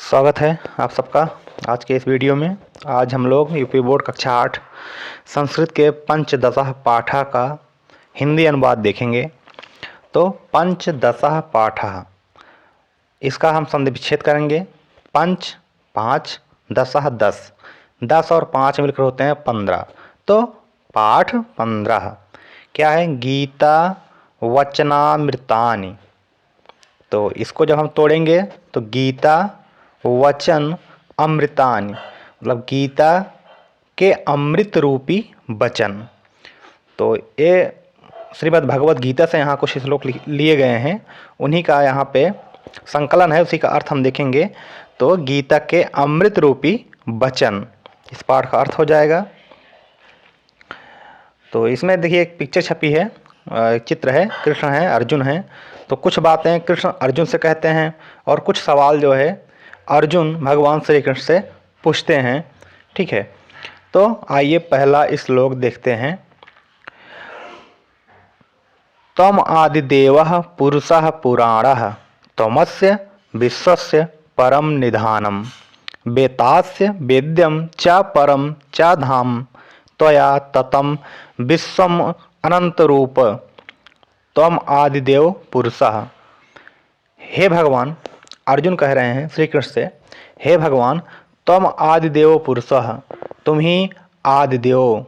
स्वागत है आप सबका आज के इस वीडियो में। आज हम लोग यूपी बोर्ड कक्षा 8 संस्कृत के पंचदशः पाठः का हिंदी अनुवाद देखेंगे। तो पंचदशः पाठः, इसका हम संधि विच्छेद करेंगे। पंच 5, दशः 10, 10 और 5 मिलकर होते हैं 15। तो पाठ 15 क्या है? गीता वचनामृतानि। तो इसको जब हम तोड़ेंगे तो गीता वचन अमृतानि, मतलब गीता के अमृत रूपी वचन। तो ये श्रीमद् भगवत गीता से यहाँ कुछ श्लोक लिए गए हैं, उन्हीं का यहाँ पे संकलन है, उसी का अर्थ हम देखेंगे। तो गीता के अमृत रूपी वचन, इस पाठ का अर्थ हो जाएगा। तो इसमें देखिए एक पिक्चर छपी है, एक चित्र है, कृष्ण है, अर्जुन है। तो कुछ बातें कृष्ण अर्जुन से कहते हैं और कुछ सवाल जो है अर्जुन भगवान श्री कृष्ण से पूछते हैं। ठीक है, तो आइए पहला श्लोक देखते हैं। तम आदिदेवः पुरुषः पुराणः त्वमस्य विश्वस्य परम निधानम वेतास्य वेद्यम च परम च धाम त्वया ततम विश्वम अनंत रूप त्वम आदिदेव पुरुषः। हे भगवान, अर्जुन कह रहे हैं श्री कृष्ण से, हे भगवान त्वम आदिदेव पुरुषः, तुम ही आदिदेव,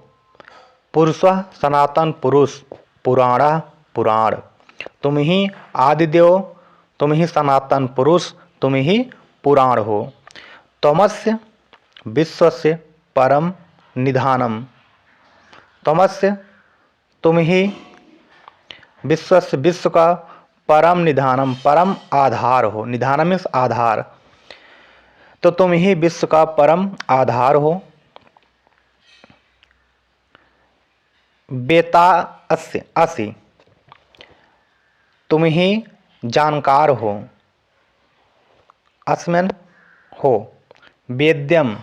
पुरुषः सनातन पुरुष, पुराणः पुराण, तुम ही आदिदेव, तुम ही सनातन पुरुष, तुम ही पुराण हो। त्वमस्य विश्वस्य परम निधानम, त्वमस्य तुम ही विश्वस्य विश्व का परम निधानम, परम आधार हो। निधानम मीन्स आधार, तो तुम ही विश्व का परम आधार हो। बेता अस्य असि, तुम ही जानकार हो। अस्मिन हो। वेद्यम,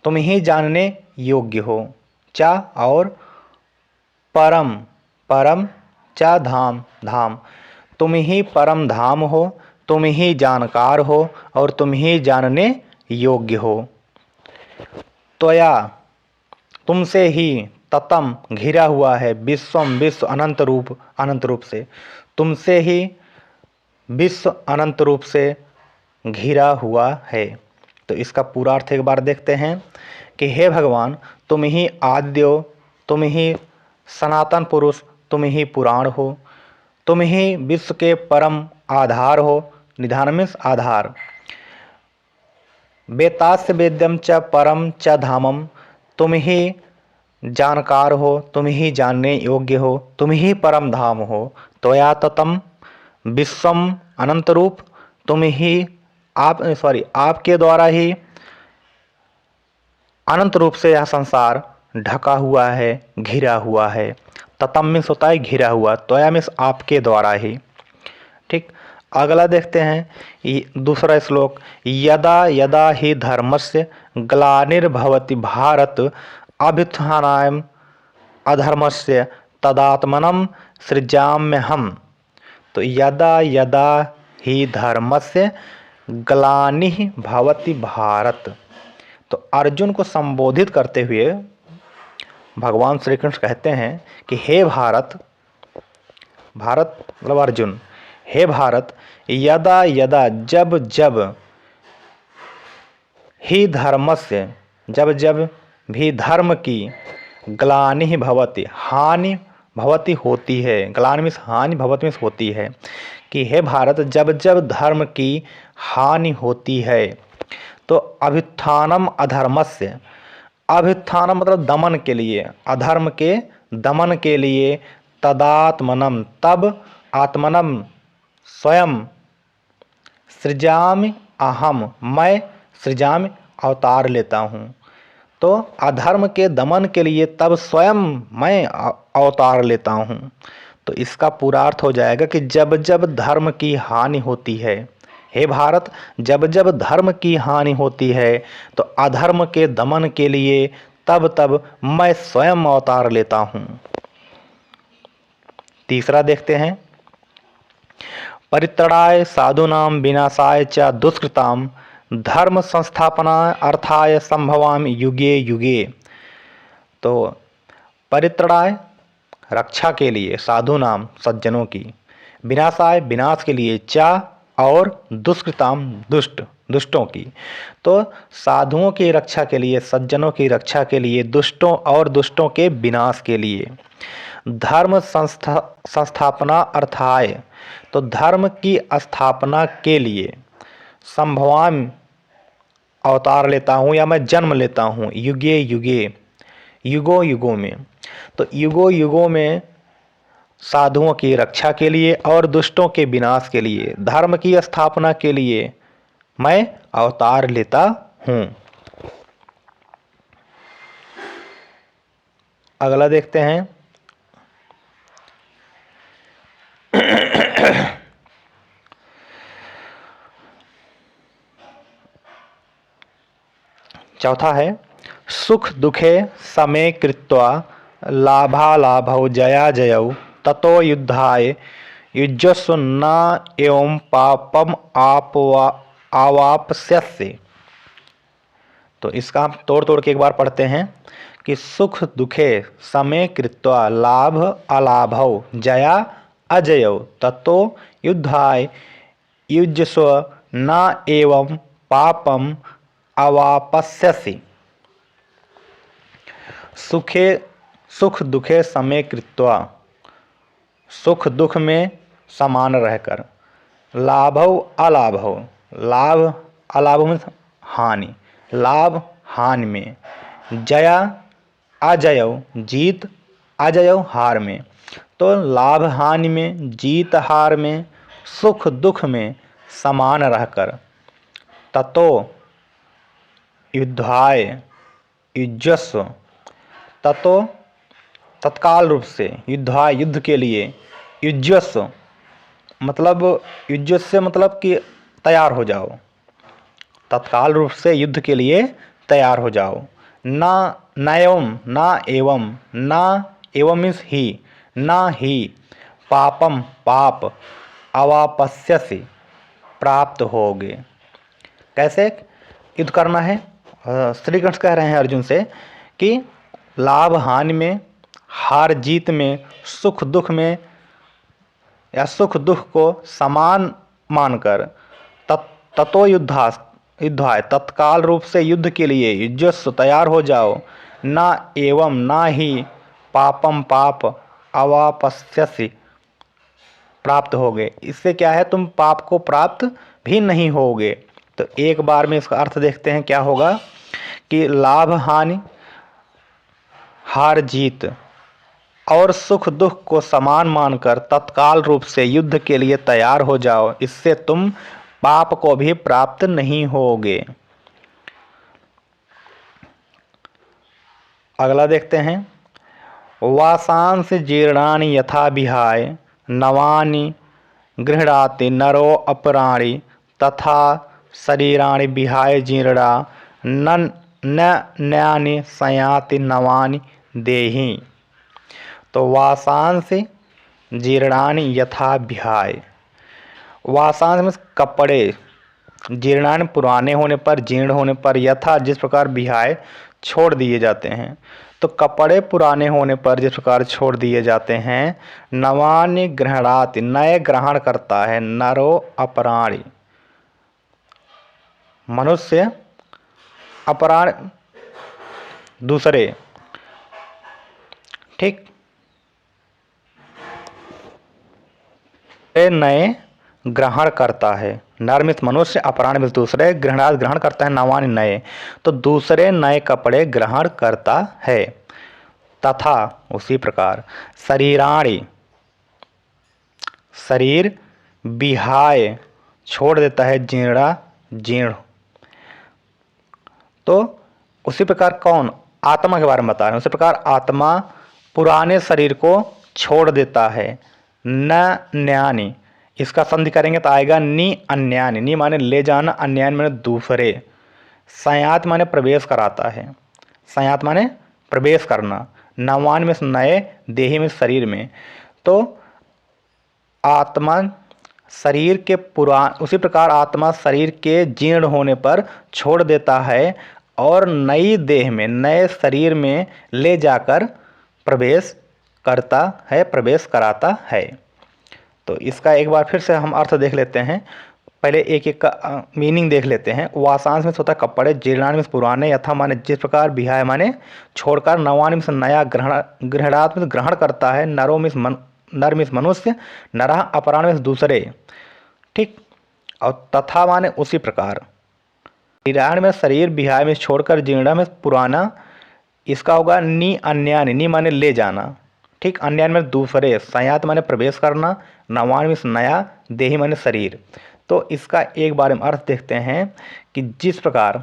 तुम ही जानने योग्य हो। चा और परम, परम चा धाम, धाम, तुम ही परम धाम हो, तुम ही जानकार हो और तुम ही जानने योग्य हो। त्वया, तुमसे ही, ततम घिरा हुआ है, विश्वम विश्व अनंत रूप, अनंत रूप से, तुमसे ही विश्व अनंत रूप से घिरा हुआ है। तो इसका पूरा अर्थ एक बार देखते हैं कि हे भगवान, तुम ही आद्य, तुम ही सनातन पुरुष, तुम ही पुराण हो, तुम ही विश्व के परम आधार हो। निधान मीन्स आधार। वेतास्य वेद्यम च परम च धामम, तुम ही जानकार हो, तुम ही जानने योग्य हो, तुम ही परम धाम हो। त्वया ततम विश्वम अनंत रूप, तुम ही आपके द्वारा ही अनंत रूप से यह संसार ढका हुआ है, घिरा हुआ है। ततम मीन्स होता है घिरा हुआ, त्वया मीन्स आपके द्वारा ही। ठीक, अगला देखते हैं दूसरा श्लोक। यदा यदा ही धर्मस्य ग्लानिर्भवति भारत अभ्युत्थानाय अधर्मस्य तदात्मनं सृजाम्यहम्। तो यदा यदा ही धर्मस्य ग्लानिः भवति भारत, तो अर्जुन को संबोधित करते हुए भगवान श्री कृष्ण कहते हैं कि हे भारत, भारत मतलब अर्जुन, हे भारत, यदा यदा जब जब ही धर्मस्य, जब जब भी धर्म की ग्लानि भवति, हानि भवति होती है। ग्लानि मीन्स हानि, भवति मीन्स होती है। कि हे भारत, जब जब धर्म की हानि होती है तो अभ्युत्थानम अधर्मस्य, अभ्युत्थानम मतलब दमन के लिए, अधर्म के दमन के लिए, तदात्मनम तब, आत्मनम स्वयं, सृजामि अहम मैं सृजामि अवतार लेता हूँ। तो अधर्म के दमन के लिए तब स्वयं मैं अवतार लेता हूँ। तो इसका पूरा अर्थ हो जाएगा कि जब जब धर्म की हानि होती है, हे भारत, जब जब धर्म की हानि होती है तो अधर्म के दमन के लिए तब तब मैं स्वयं अवतार लेता हूँ। तीसरा देखते हैं। परित्राणाय साधूनां विनाशाय च दुष्कृतां धर्म संस्थापना अर्थाय संभवामि युगे युगे। तो परित्राणाय रक्षा के लिए साधु नाम सज्जनों की, विनाशाय विनाश के लिए चा और दुष्कृताम दुष्टों की। तो साधुओं की रक्षा के लिए, सज्जनों की रक्षा के लिए, दुष्टों और दुष्टों के विनाश के लिए। धर्म संस्थापना अर्थाय, तो धर्म की स्थापना के लिए, संभवामि अवतार लेता हूँ या मैं जन्म लेता हूँ, युगे युगे युगों युगों में। तो युगों युगों में साधुओं की रक्षा के लिए और दुष्टों के विनाश के लिए, धर्म की स्थापना के लिए मैं अवतार लेता हूँ। अगला देखते हैं। चौथा है सुख दुखे समे कृत्वा लाभालाभौ जया जयौ ततो युद्धाय युज्यस्व न एवं पापम आवाप्स्यसि। तो इसका हम तोड़ तोड़ के एक बार पढ़ते हैं कि सुख दुखे समे कृत्वा लाभ अलाभौ जया अजयौ ततो युद्धाय युज्यस्व न एवं पापम अवापस्यसि। सुख दुखे समे कृत्वा, सुख दुख में समान रहकर, लाभौ अलाभौ, लाभ अलाभ में हानि, लाभ हानि में, जया अजयौ, जीत अजयौ हार में। तो लाभ हानि में, जीत हार में, सुख दुख में समान रहकर, ततो युद्धाय युज्यस्व, ततो तत्काल रूप से, युद्धाय युद्ध के लिए, युज्यस्व मतलब, युज्यस्व मतलब कि तैयार हो जाओ, तत्काल रूप से युद्ध के लिए तैयार हो जाओ। ना नयम ना एवं, ना एवं मीन्स ही, ना ही पापम पाप अवापस्यसि प्राप्त होगे। कैसे युद्ध करना है? श्री कृष्ण कह रहे हैं अर्जुन से कि लाभ हानि में, हार जीत में, सुख दुख में या सुख दुख को समान मानकर ततो युद्धाय तत्काल रूप से युद्ध के लिए युज्यस्व तैयार हो जाओ। ना एवं ना ही पापम पाप अवापस्यसि प्राप्त होगे। इससे क्या है, तुम पाप को प्राप्त भी नहीं होगे। तो एक बार में इसका अर्थ देखते हैं क्या होगा कि लाभ हानि, हार जीत और सुख दुख को समान मानकर तत्काल रूप से युद्ध के लिए तैयार हो जाओ, इससे तुम पाप को भी प्राप्त नहीं होगे। अगला देखते हैं। वासांस जीर्णानि यथा विहाय नवानि गृह्णाति नरो अपराणि तथा शरीराणि विहाय जीर्णा न नयानि संयाति नवानि देहि। तो वासांस जीर्णानि यथा विहाय, वासांस में कपड़े, जीर्णानि पुराने होने पर, जीर्ण होने पर, यथा जिस प्रकार विहाय छोड़ दिए जाते हैं। तो कपड़े पुराने होने पर जिस प्रकार छोड़ दिए जाते हैं, नवानि गृह्णाति नए ग्रहण करता है, नरो अपराणि मनुष्य, अपराण दूसरे, ठीक, नए ग्रहण करता है। नरमित मनुष्य, अपराण में दूसरे, गृहणात ग्रहण करता है, नवानि नए, तो दूसरे नए कपड़े ग्रहण करता है। तथा उसी प्रकार शरीराणि, शरीर विहाय छोड़ देता है, जीर्णा जीर्ण। तो उसी प्रकार कौन, आत्मा के बारे में बता रहे हैं, उसी प्रकार आत्मा पुराने शरीर को छोड़ देता है। न न्यानि, इसका संधि करेंगे तो आएगा नि अन्यानि, नि माने ले जाना, अन्यान माने दूसरे, संयात माने प्रवेश कराता है, संयात माने प्रवेश करना, नवान में नए, देही में शरीर में। तो आत्मा शरीर के उसी प्रकार आत्मा शरीर के जीर्ण होने पर छोड़ देता है और नई देह में, नए शरीर में ले जाकर प्रवेश करता है, प्रवेश कराता है। तो इसका एक बार फिर से हम अर्थ देख लेते हैं। पहले एक एक का मीनिंग देख लेते हैं। वासांश में होता है कपड़े, जीर्णान में पुराने, यथा माने जिस प्रकार, विहाय माने छोड़कर, नवान में नया, ग्रहणात् में ग्रहण करता है, नरो में नर में मनुष्य, नरह अपराण में दूसरे, ठीक। और तथा माने उसी प्रकार, जीर्णान में शरीर, विहाय में छोड़कर, जीर्णा में पुराना, इसका होगा नी अन्यान, नी माने ले जाना, ठीक। अन्यान में दूसरे, संयात माने प्रवेश करना, नवान में नया, देही माने शरीर। तो इसका एक बार में अर्थ देखते हैं कि जिस प्रकार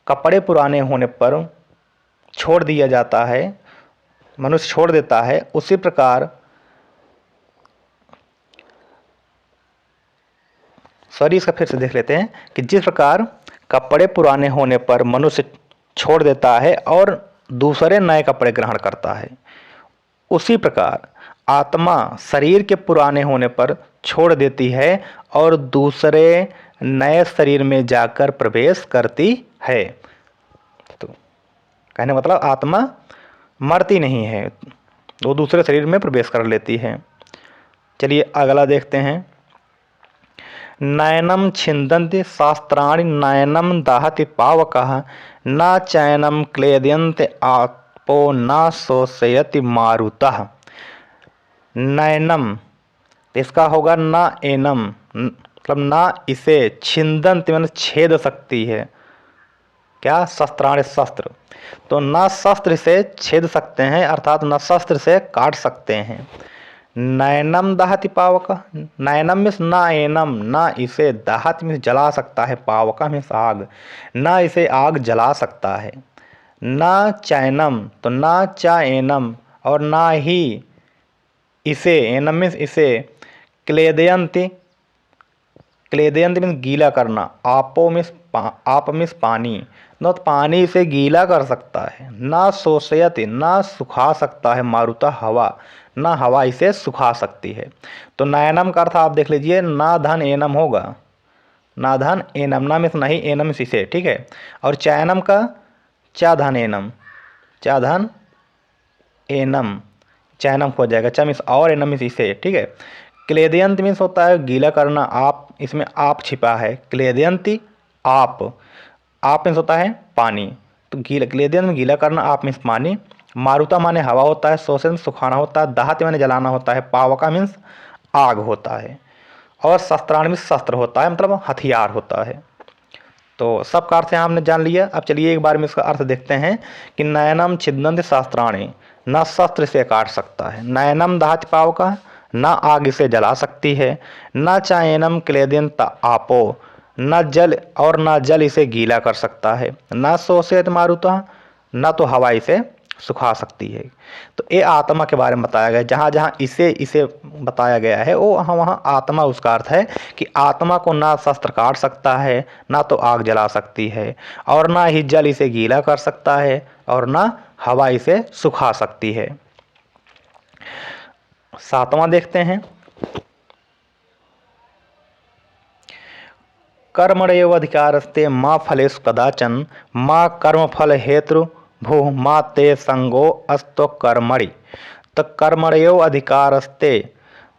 कपड़े पुराने होने पर छोड़ दिया जाता है, मनुष्य छोड़ देता है, उसी प्रकार इसका फिर से देख लेते हैं कि जिस प्रकार कपड़े पुराने होने पर मनुष्य छोड़ देता है और दूसरे नए कपड़े ग्रहण करता है, उसी प्रकार आत्मा शरीर के पुराने होने पर छोड़ देती है और दूसरे नए शरीर में जाकर प्रवेश करती है। तो कहने मतलब आत्मा मरती नहीं है, वो दूसरे शरीर में प्रवेश कर लेती है। चलिए अगला देखते हैं। नयनम छिन्दन्ति शास्त्राणि, नयनम दाहति पावकः, न चैनम क्लेदयन्ति आपो, न शोषयति मारुतः। नयनम, इसका होगा न एनम, मतलब ना इसे, छिन्दन्ति मतलब छेद सकती है, क्या, शस्त्राणि शस्त्र, तो न शस्त्र से छेद सकते हैं, अर्थात न शस्त्र से काट सकते हैं। नयनम दहति पावक, नयनम में ना एनम, ना इसे, दहत में जला सकता है, पावका में आग, ना इसे आग जला सकता है। ना चैनम, तो ना चा एनम, और ना ही इसे, एनम में इसे, क्लेदयंती, क्लेदयंती में गीला करना, आपो में आप में पानी, न पानी से गीला कर सकता है। ना शोषयति, ना सुखा सकता है, मारुता हवा, ना हवा इसे सुखा सकती है। तो नयनम का अर्थ आप देख लीजिए, ना धन एनम होगा, ना धन एनम, ना में नहीं, एनम में इसे, ठीक है। और चैनम का चा धन एनम, चा धन एनम, चैनम हो जाएगा, चा मीन्स और, एनम मीन्स इसे, ठीक है। क्लेदयंत मीन्स होता है गीला करना, आप, इसमें आप छिपा है, क्लेदयंती आप मीन्स होता है पानी, तो गीला, क्लेदयंत में गीला करना, आप मीन्स पानी, मारुता माने हवा होता है, शोषण सुखाना होता है, दाहत माने जलाना होता है, पावका मीन्स आग होता है, और शस्त्राण में शस्त्र होता है, मतलब हथियार होता है। तो सब का अर्थ हमने जान लिया। अब चलिए एक बार में इसका अर्थ देखते हैं कि नयनम छिन्दन्ति शास्त्राणि, न शस्त्र से काट सकता है, नयनम दहति पावका, न आग इसे जला सकती है, न चायनम क्लेदयंत आपो, न जल, और न जल इसे गीला कर सकता है, न शोषयति मारुतः, न तो हवा इसे सुखा सकती है। तो ये आत्मा के बारे में बताया गया, जहाँ जहाँ इसे इसे बताया गया है वो वहाँ वहाँ आत्मा, उसका अर्थ है कि आत्मा को ना शस्त्र काट सकता है, ना तो आग जला सकती है, और ना ही जल इसे गीला कर सकता है, और ना हवा इसे सुखा सकती है। सातवां देखते हैं। कर्मण्येव अधिकारस्ते माँ फलेषु कदाचन, माँ कर्मफल हेतु भू, माँ ते संगो अस्तो कर्मणि। तो कर्मण्येव अधिकारस्ते,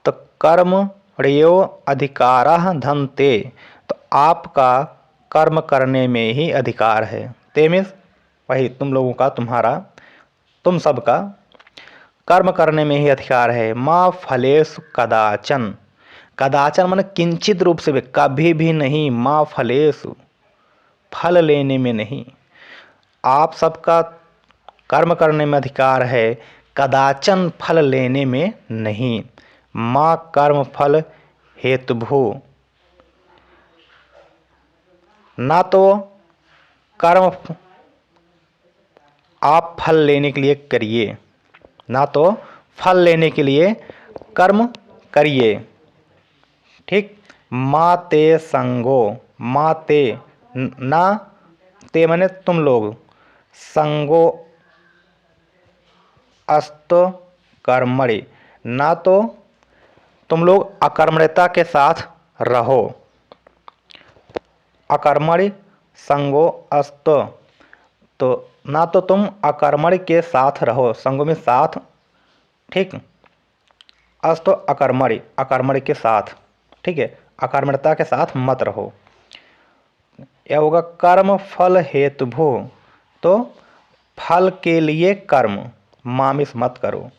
तो कर्मण्येव अधिकारः धन्ते, तो आपका कर्म करने में ही अधिकार है। ते मीन्स वही तुम लोगों का, तुम्हारा, तुम सबका कर्म करने में ही अधिकार है। माँ फलेषु कदाचन, कदाचन माने किंचित रूप से भी, कभी भी नहीं, माँ फलेषु फल लेने में नहीं, आप सबका कर्म करने में अधिकार है, कदाचन फल लेने में नहीं। माँ कर्म फल हेतुभू, ना तो कर्म आप फल लेने के लिए करिए, ना तो फल लेने के लिए कर्म करिए, ठीक। माते संगो, माते, ना, ते माने तुम लोग, संगो अस्तो कर्मणि, ना तो तुम लोग अकर्मण्यता के साथ रहो। अकर्मण्य संगो अस्त, तो ना तो तुम अकर्मण्य के साथ रहो, संगो में साथ, ठीक, अस्त अकर्मण्य, अकर्मण्य के साथ, ठीक है, अकर्मण्यता के साथ मत रहो। यह होगा कर्म फल हेतुभो, तो फल के लिए कर्म, मामिस मत करो,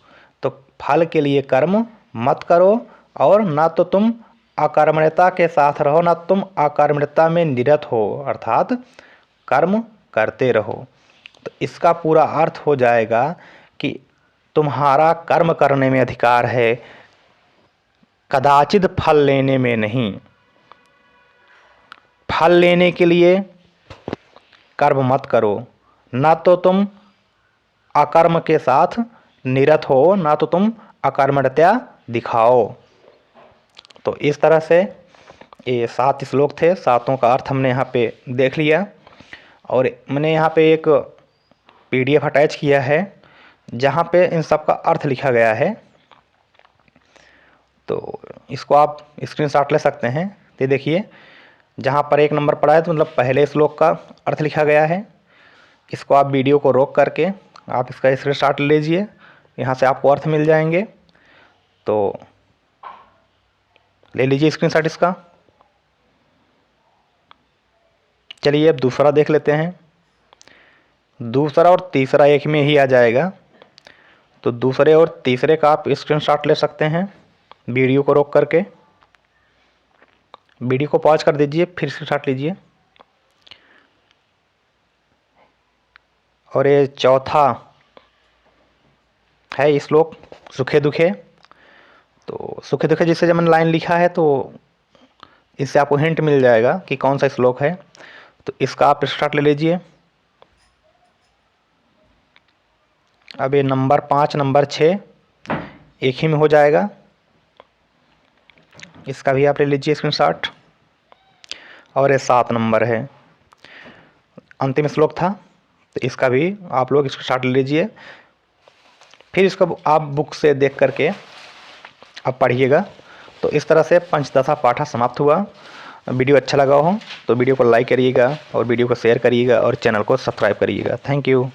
तो फल के लिए कर्म मत करो, और ना तो तुम अकर्मण्यता के साथ रहो, ना तुम अकर्मण्यता में निरत हो, अर्थात कर्म करते रहो। तो इसका पूरा अर्थ हो जाएगा कि तुम्हारा कर्म करने में अधिकार है, कदाचित फल लेने में नहीं। फल लेने के लिए कर्म मत करो, ना तो तुम अकर्म के साथ निरत हो, ना तो तुम अकर्मण्यता दिखाओ। तो इस तरह से ये 7 श्लोक थे, सातों का अर्थ हमने यहाँ पे देख लिया। और मैंने यहाँ पे एक PDF अटैच किया है जहाँ पे इन सब का अर्थ लिखा गया है, तो इसको आप स्क्रीनशॉट ले सकते हैं। ये देखिए, जहाँ पर 1 नंबर पड़ा है तो मतलब पहले श्लोक का अर्थ लिखा गया है। इसको आप वीडियो को रोक करके आप इसका स्क्रीनशॉट ले लीजिए, यहाँ से आपको अर्थ मिल जाएंगे, तो ले लीजिए स्क्रीनशॉट इसका। चलिए अब दूसरा देख लेते हैं। दूसरा और तीसरा एक में ही आ जाएगा, तो दूसरे और तीसरे का आप स्क्रीनशॉट ले सकते हैं वीडियो को रोक करके। वीडियो को पॉज कर दीजिए, फिर स्क्रीनशॉट लीजिए। और ये चौथा है श्लोक, सुखे दुखे। तो सुखे दुखे जिससे जब मैंने लाइन लिखा है तो इससे आपको हिंट मिल जाएगा कि कौन सा श्लोक है, तो इसका आप स्क्रीनशॉट ले लीजिए। अब ये नंबर 5 नंबर 6 एक ही में हो जाएगा, इसका भी आप ले लीजिए स्क्रीनशॉट। और ये 7 नंबर है, अंतिम श्लोक था, तो इसका भी आप लोग स्क्रीनशॉट ले लीजिए। फिर इसको आप बुक से देख करके आप पढ़िएगा। तो इस तरह से पंचदशा पाठा समाप्त हुआ। वीडियो अच्छा लगा हो तो वीडियो को लाइक करिएगा और वीडियो को शेयर करिएगा और चैनल को सब्सक्राइब करिएगा। Thank you.